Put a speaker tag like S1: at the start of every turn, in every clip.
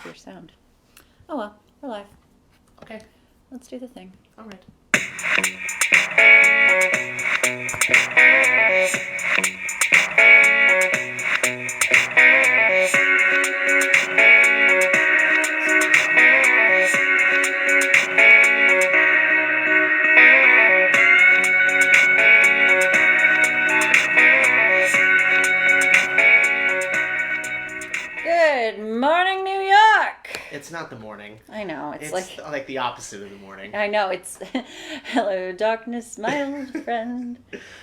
S1: for your sound. Oh well, we're live.
S2: Okay.
S1: Let's do the thing.
S2: All right.
S1: Good morning, New York!
S2: It's not the morning.
S1: I know, it's
S2: like the opposite of the morning.
S1: I know, it's... Hello, darkness, my old friend.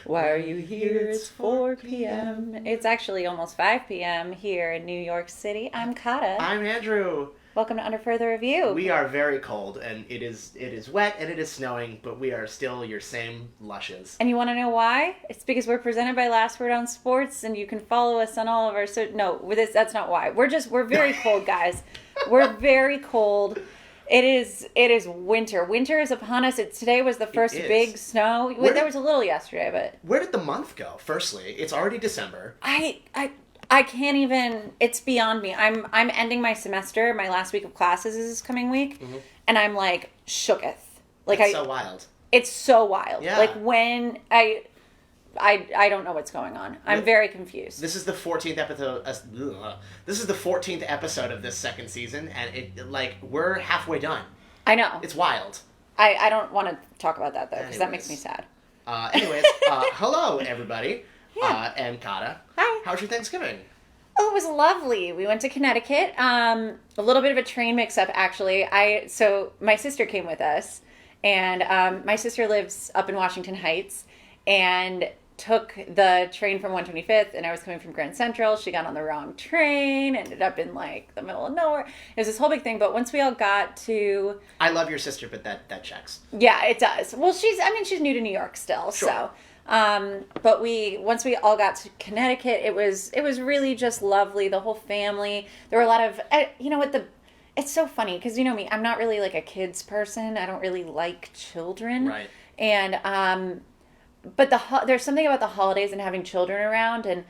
S1: Why are you here? It's 4 p.m. It's actually almost 5 p.m. here in New York City. I'm Kata.
S2: I'm Andrew.
S1: Welcome to Under Further Review.
S2: We are very cold, and it is wet, and it is snowing, but we are still your same lushes.
S1: And you want to know why? It's because we're presented by Last Word on Sports, and you can follow us on all of our... that's not why. We're very cold, guys. We're very cold. It is winter. Winter is upon us. Today was the first big snow. There was a little yesterday, but...
S2: Where did the month go, firstly? It's already December.
S1: I can't even, it's beyond me. I'm ending my semester. My last week of classes is this coming week. Mm-hmm. And I'm like shooketh.
S2: It's so wild.
S1: It's so wild.
S2: Yeah.
S1: Like when I don't know what's going on. I'm very confused.
S2: This is the 14th episode. This is the 14th episode of this second season, and we're halfway done.
S1: I know.
S2: It's wild.
S1: I don't want to talk about that though, because that makes me sad.
S2: Anyways, hello everybody.
S1: Yeah.
S2: And Kata.
S1: Hi.
S2: How's your Thanksgiving?
S1: Oh, it was lovely. We went to Connecticut. A little bit of a train mix-up, actually. So my sister came with us, and my sister lives up in Washington Heights, and took the train from 125th, and I was coming from Grand Central. She got on the wrong train, ended up in like the middle of nowhere. It was this whole big thing, but once we all got to...
S2: I love your sister, but that checks.
S1: Yeah, it does. Well, she's new to New York still,
S2: sure.
S1: So... but once we all got to Connecticut, it was really just lovely. The whole family. There were a lot of, it's so funny because you know me, I'm not really like a kids person. I don't really like children.
S2: Right.
S1: And, but there's something about the holidays and having children around. And,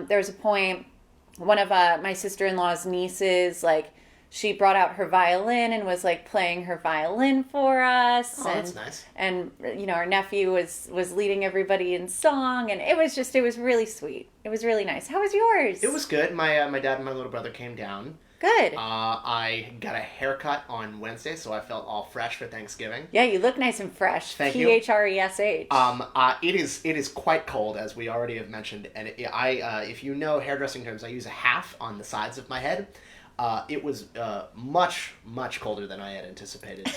S1: there was a point, one of, my sister-in-law's nieces, she brought out her violin and was playing her violin for us.
S2: Oh, that's nice.
S1: And our nephew was leading everybody in song, and it was really sweet. It was really nice. How was yours?
S2: It was good. My dad and my little brother came down.
S1: Good.
S2: I got a haircut on Wednesday, so I felt all fresh for Thanksgiving.
S1: Yeah, you look nice and fresh.
S2: Thank you.
S1: PHRESH.
S2: It is quite cold, as we already have mentioned, and if you know hairdressing terms, I use a half on the sides of my head. It was much, much colder than I had anticipated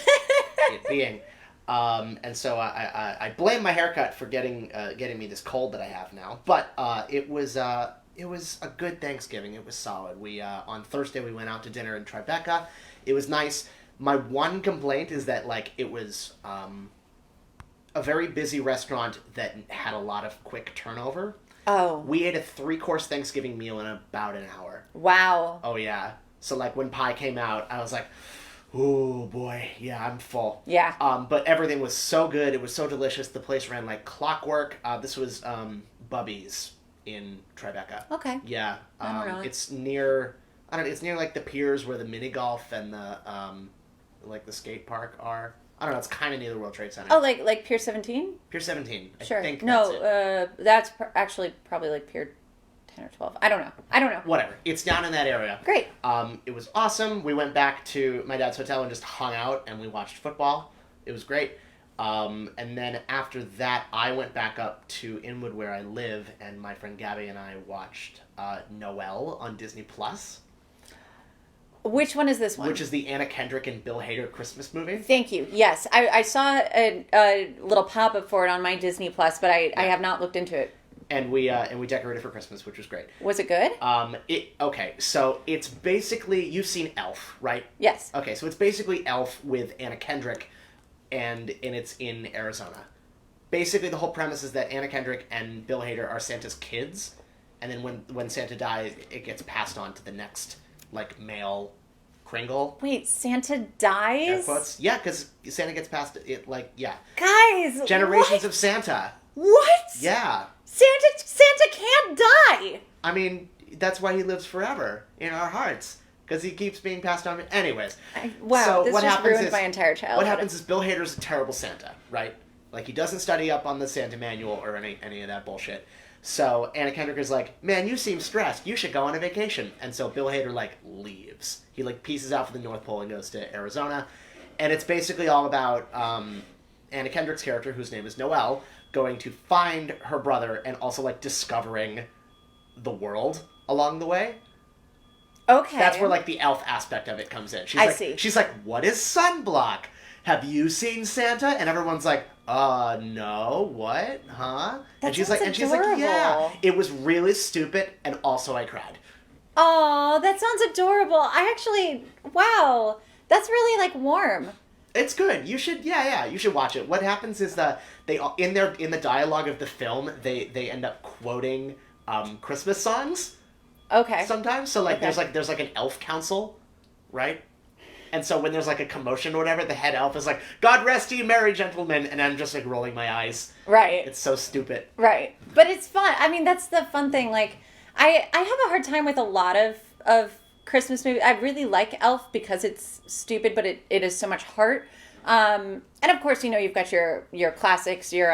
S2: it being. And so I blame my haircut for getting me this cold that I have now. But it was a good Thanksgiving. It was solid. We on Thursday we went out to dinner in Tribeca. It was nice. My one complaint is that it was a very busy restaurant that had a lot of quick turnover.
S1: Oh.
S2: We ate a 3-course Thanksgiving meal in about an hour.
S1: Wow.
S2: Oh, yeah. So, when pie came out, I was like, oh, boy, yeah, I'm full.
S1: Yeah.
S2: But everything was so good. It was so delicious. The place ran like clockwork. This was Bubby's in Tribeca.
S1: Okay.
S2: Yeah.
S1: I don't know.
S2: It's near, it's near, the piers where the mini golf and the, the skate park are. I don't know, it's kind of near the World Trade Center.
S1: Oh, like Pier 17?
S2: Pier 17.
S1: Sure.
S2: I think
S1: that's actually probably Pier 10 or 12. I don't know.
S2: Whatever. It's down in that area.
S1: Great.
S2: It was awesome. We went back to my dad's hotel and just hung out and we watched football. It was great. And then after that, I went back up to Inwood where I live, and my friend Gabby and I watched Noelle on Disney Plus.
S1: Which one is this one?
S2: Which is the Anna Kendrick and Bill Hader Christmas movie.
S1: Thank you. Yes, I saw a little pop-up for it on my Disney Plus, but I have not looked into it.
S2: And we decorated for Christmas, which was great.
S1: Was it good?
S2: Okay, so it's basically, you've seen Elf, right?
S1: Yes.
S2: Okay, so it's basically Elf with Anna Kendrick, and it's in Arizona. Basically, the whole premise is that Anna Kendrick and Bill Hader are Santa's kids, and then when Santa dies, it gets passed on to the next male Kringle.
S1: Wait, Santa dies?
S2: Air quotes. Yeah, because Santa gets passed it. Yeah.
S1: Guys,
S2: Generations
S1: what?
S2: of Santa.
S1: What?
S2: Yeah.
S1: Santa can't die.
S2: I mean, that's why he lives forever in our hearts. because he keeps being passed on. Anyways.
S1: Wow,
S2: so
S1: this
S2: what
S1: just
S2: happens
S1: ruined
S2: is,
S1: my entire childhood.
S2: What happens is Bill Hader's a terrible Santa, right? Like, he doesn't study up on the Santa manual or any of that bullshit. So Anna Kendrick is like, man, you seem stressed. You should go on a vacation. And so Bill Hader, like, leaves. He, like, pieces out for the North Pole and goes to Arizona. And it's basically all about Anna Kendrick's character, whose name is Noelle, going to find her brother and also, like, discovering the world along the way.
S1: Okay.
S2: That's where, like, the elf aspect of it comes in.
S1: I see.
S2: She's like, what is sunblock? Have you seen Santa? And everyone's like, no, what? Huh?
S1: That
S2: she's
S1: sounds
S2: like,
S1: adorable.
S2: yeah. It was really stupid, and also I cried.
S1: Oh, that sounds adorable. I actually, wow. That's really, like, warm.
S2: It's good. You should, you should watch it. What happens is that they, in the dialogue of the film, they end up quoting Christmas songs.
S1: Okay.
S2: Sometimes. So, like,
S1: Okay.
S2: there's like an elf council, right? And so when there's, like, a commotion or whatever, the head elf is like, God rest ye merry gentlemen, and I'm just, like, rolling my eyes.
S1: Right.
S2: It's so stupid.
S1: Right. But it's fun. I mean, that's the fun thing. Like, I have a hard time with a lot of Christmas movies. I really like Elf because it's stupid, but it is so much heart. And of course, you've got your classics, your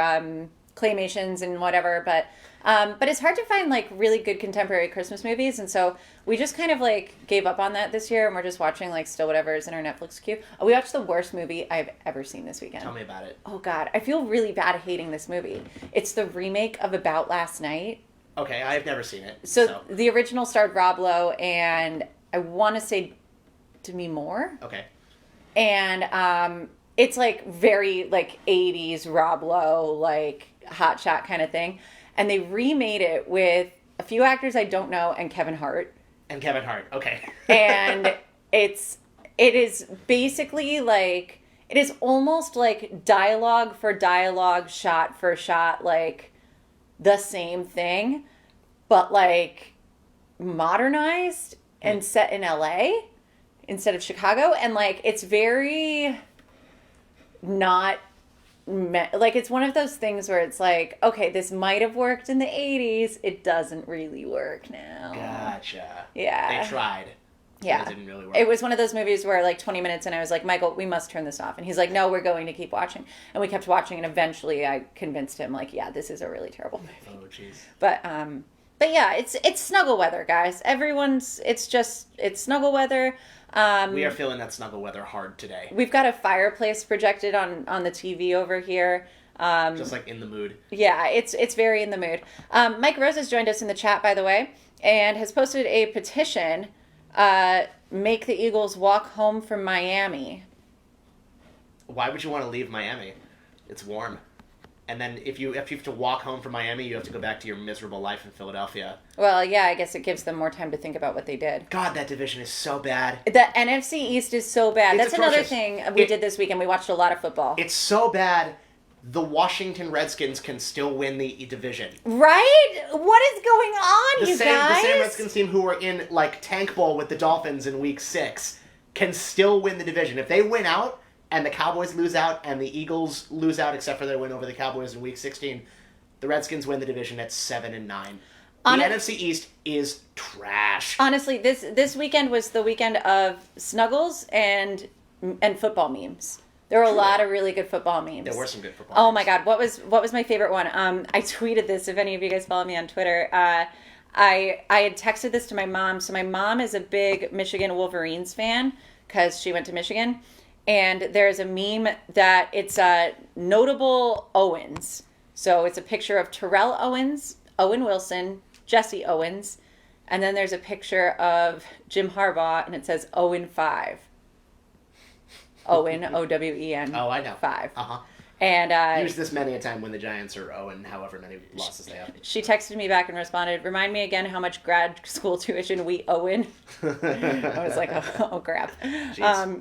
S1: claymations and whatever, but it's hard to find, like, really good contemporary Christmas movies, and so we just kind of, like, gave up on that this year, and we're just watching, like, still whatever's in our Netflix queue. Oh, we watched the worst movie I've ever seen this weekend.
S2: Tell me about it.
S1: Oh, God. I feel really bad hating this movie. It's the remake of About Last Night.
S2: Okay, I've never seen it.
S1: So the original starred Rob Lowe and I want to say Demi Moore.
S2: Okay.
S1: And it's, like, very, like, 80s Rob Lowe, like, hotshot kind of thing. And they remade it with a few actors I don't know and Kevin Hart.
S2: And Kevin Hart, okay.
S1: And it is basically, like, it is almost like dialogue for dialogue, shot for shot, like, the same thing, but, like, modernized and set in LA instead of Chicago. And, like, it's very not... like, it's one of those things where it's like, okay, this might have worked in the 80s. It doesn't really work now.
S2: Gotcha.
S1: Yeah.
S2: They tried.
S1: Yeah.
S2: It didn't really work.
S1: It was one of those movies where, like, 20 minutes and I was like, Michael, we must turn this off. And he's like, no, we're going to keep watching. And we kept watching, and eventually I convinced him, like, yeah, this is a really terrible movie.
S2: Oh, jeez.
S1: But yeah, it's snuggle weather, guys. It's snuggle weather.
S2: We are feeling that snuggle weather hard today.
S1: We've got a fireplace projected on the TV over here.
S2: Just, like, in the mood.
S1: Yeah, it's very in the mood. Mike Rose has joined us in the chat, by the way, and has posted a petition, make the Eagles walk home from Miami.
S2: Why would you want to leave Miami? It's warm. And then if you have to walk home from Miami, you have to go back to your miserable life in Philadelphia.
S1: Well, yeah, I guess it gives them more time to think about what they did.
S2: God, that division is so bad.
S1: The NFC East is so bad.
S2: It's
S1: That's
S2: atrocious.
S1: another thing we did this weekend. We watched a lot of football.
S2: It's so bad, the Washington Redskins can still win the division.
S1: Right? What is going on,
S2: The
S1: you
S2: same
S1: guys?
S2: Redskins team who were in, like, Tank Bowl with the Dolphins in Week 6 can still win the division. If they win out, and the Cowboys lose out, and the Eagles lose out, except for their win over the Cowboys in Week 16, the Redskins win the division at 7-9. The NFC East is trash.
S1: Honestly, this weekend was the weekend of snuggles and football memes. There were a lot of really good football memes.
S2: There were some good football
S1: Oh
S2: memes.
S1: my God, what was my favorite one? I tweeted this, if any of you guys follow me on Twitter. I had texted this to my mom. So my mom is a big Michigan Wolverines fan because she went to Michigan. And there's a meme that it's notable Owens. So it's a picture of Terrell Owens, Owen Wilson, Jesse Owens, and then there's a picture of Jim Harbaugh, and it says Owen 5. Owen, O-W-E-N.
S2: Oh, I know.
S1: 5.
S2: Uh-huh.
S1: And
S2: Used this many a time when the Giants are 0 and however many losses they have.
S1: she texted me back and responded, remind me again how much grad school tuition we owe. I was like, oh crap.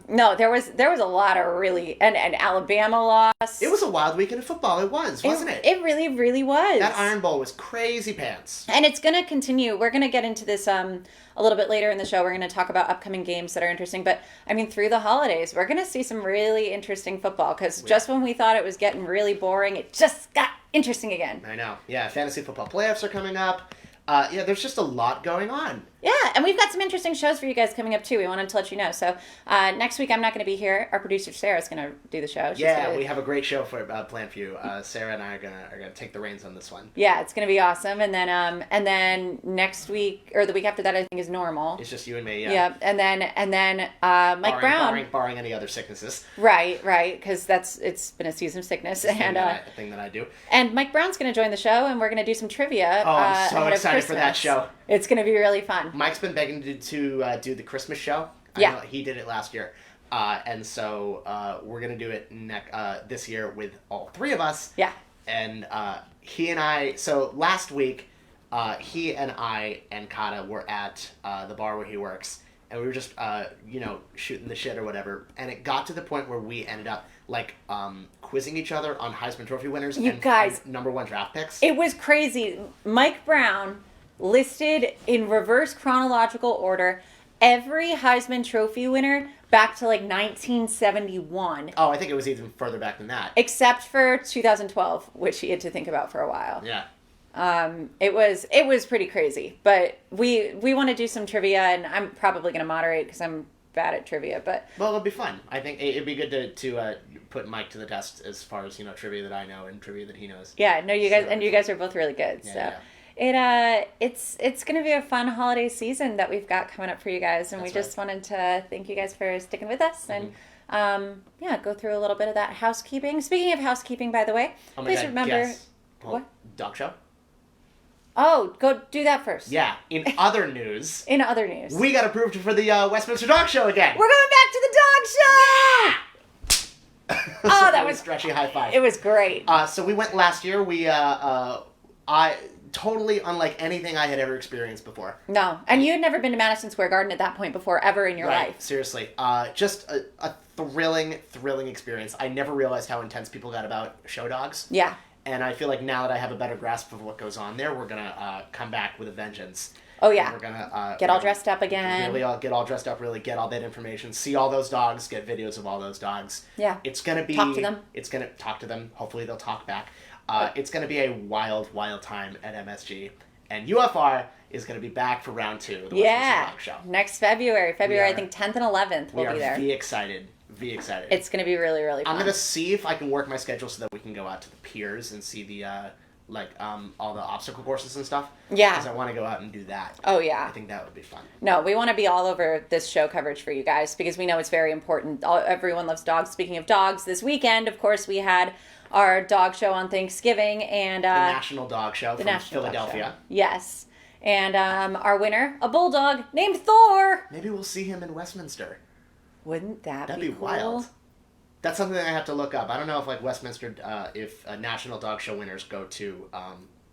S1: No, there was a lot of really, and Alabama lost.
S2: It was a wild weekend of football. It was, wasn't it?
S1: It really, really was.
S2: That Iron Bowl was crazy pants.
S1: And it's going to continue. We're going to get into this a little bit later in the show. We're going to talk about upcoming games that are interesting. But, I mean, through the holidays, we're going to see some really interesting football. Because just when we thought it was getting really boring, it just got interesting again.
S2: I know. Yeah, fantasy football playoffs are coming up. Yeah, there's just a lot going on.
S1: Yeah, and we've got some interesting shows for you guys coming up too. We wanted to let you know. So next week I'm not going to be here. Our producer Sarah's going to do the show.
S2: We have a great show planned for you. Sarah and I are gonna take the reins on this one.
S1: Yeah, it's going to be awesome. And then next week or the week after that, I think is normal.
S2: It's just you and me. Yeah.
S1: Yep. And then Mike Brown.
S2: Barring any other sicknesses.
S1: Right. Because it's been a season of sickness
S2: A thing that I do.
S1: And Mike Brown's going to join the show, and we're going to do some trivia.
S2: Oh, I'm so excited for that show.
S1: It's going to be really fun.
S2: Mike's been begging to do the Christmas show. I know he did it last year. And so we're going to do it this year with all three of us.
S1: Yeah.
S2: And he and I, so last week, he and I and Kata were at the bar where he works. And we were just, shooting the shit or whatever. And it got to the point where we ended up, quizzing each other on Heisman Trophy winners and number one draft picks.
S1: It was crazy. Mike Brown listed in reverse chronological order every Heisman Trophy winner back to 1971.
S2: Oh, I think it was even further back than that.
S1: Except for 2012, which he had to think about for a while.
S2: Yeah.
S1: It was pretty crazy, but we want to do some trivia, and I'm probably going to moderate because I'm bad at trivia, but
S2: it'll be fun. I think it'd be good to put Mike to the test as far as trivia that I know and trivia that he knows.
S1: Yeah, no, you guys are both really good. Yeah, so. Yeah. It's going to be a fun holiday season that we've got coming up for you guys, and we just wanted to thank you guys for sticking with us and go through a little bit of that housekeeping. Speaking of housekeeping, by the way, please remember what
S2: dog show.
S1: Oh, go do that first.
S2: Yeah. In other news,
S1: we
S2: got approved for the Westminster Dog Show again.
S1: We're going back to the dog show.
S2: So that was stretchy high five.
S1: It was great.
S2: So we went last year. Totally unlike anything I had ever experienced before.
S1: No, and you had never been to Madison Square Garden at that point before, ever in your life.
S2: Seriously. Just a thrilling experience. I never realized how intense people got about show dogs.
S1: Yeah.
S2: And I feel like now that I have a better grasp of what goes on there, we're going to come back with a vengeance.
S1: Oh, yeah.
S2: And we're going to...
S1: get all dressed up again.
S2: Really get all dressed up, really get all that information, see all those dogs, get videos of all those dogs.
S1: Yeah.
S2: It's going to be...
S1: Talk to them.
S2: It's going to talk to them. Hopefully they'll talk back. It's going to be a wild time at MSG. And UFR is going to be back for round 2 of the Westminster Dog Show.
S1: Next February, I think 10th and 11th we'll be there.
S2: We are excited.
S1: It's going to be really, really fun.
S2: I'm going to see if I can work my schedule so that we can go out to the piers and see the, all the obstacle courses and stuff.
S1: Yeah.
S2: Because I want to go out and do that.
S1: Oh, yeah.
S2: I think that would be fun.
S1: No, we want to be all over this show coverage for you guys because we know it's very important. Everyone loves dogs. Speaking of dogs, this weekend, of course, we had our dog show on Thanksgiving and... the
S2: National Dog Show from Philadelphia.
S1: Show. Yes. And our winner, a bulldog named Thor.
S2: Maybe we'll see him in Westminster.
S1: Wouldn't that'd
S2: be
S1: cool?
S2: Wild? That's something that I have to look up. I don't know if Westminster, if National Dog Show winners go to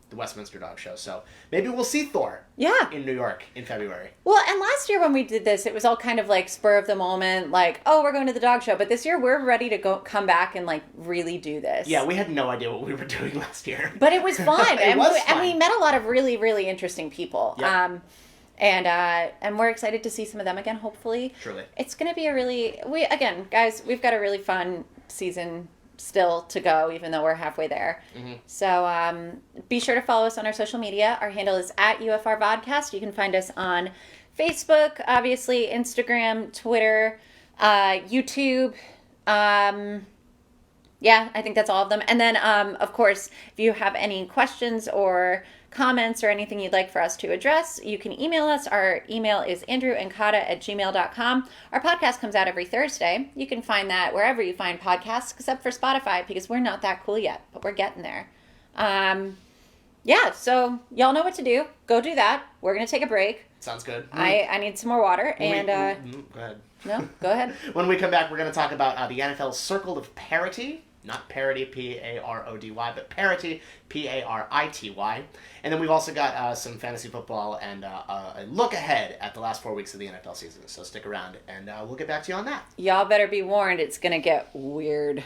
S2: the Westminster Dog Show. So maybe we'll see Thor.
S1: Yeah.
S2: In New York in February.
S1: Well, and last year when we did this, it was all kind of spur of the moment, we're going to the dog show. But this year we're ready to come back and really do this.
S2: Yeah, we had no idea what we were doing last year.
S1: But it was fun.
S2: And
S1: we met a lot of really, really interesting people.
S2: Yep.
S1: And we're excited to see some of them again, hopefully.
S2: Truly.
S1: It's going to be guys, we've got a really fun season still to go, even though we're halfway there. Mm-hmm. So be sure to follow us on our social media. Our handle is at UFR Vodcast. You can find us on Facebook, obviously, Instagram, Twitter, YouTube. Yeah, I think that's all of them. And then, of course, if you have any questions or comments or anything you'd like for us to address, you can email us. Our email is andrewandankata@gmail.com. Our podcast comes out every Thursday. You can find that wherever you find podcasts, except for Spotify, because we're not that cool yet, but we're getting there. Yeah, so y'all know what to do. Go do that. We're going to take a break.
S2: Sounds good.
S1: I need some more water.
S2: Go ahead.
S1: No, go ahead.
S2: When we come back, we're going to talk about the NFL's Circle of Parity. Not parody, Parody, but parity, Parity. And then we've also got some fantasy football and a look ahead at the last 4 weeks of the NFL season. So stick around, and we'll get back to you on that.
S1: Y'all better be warned. It's going to get weird.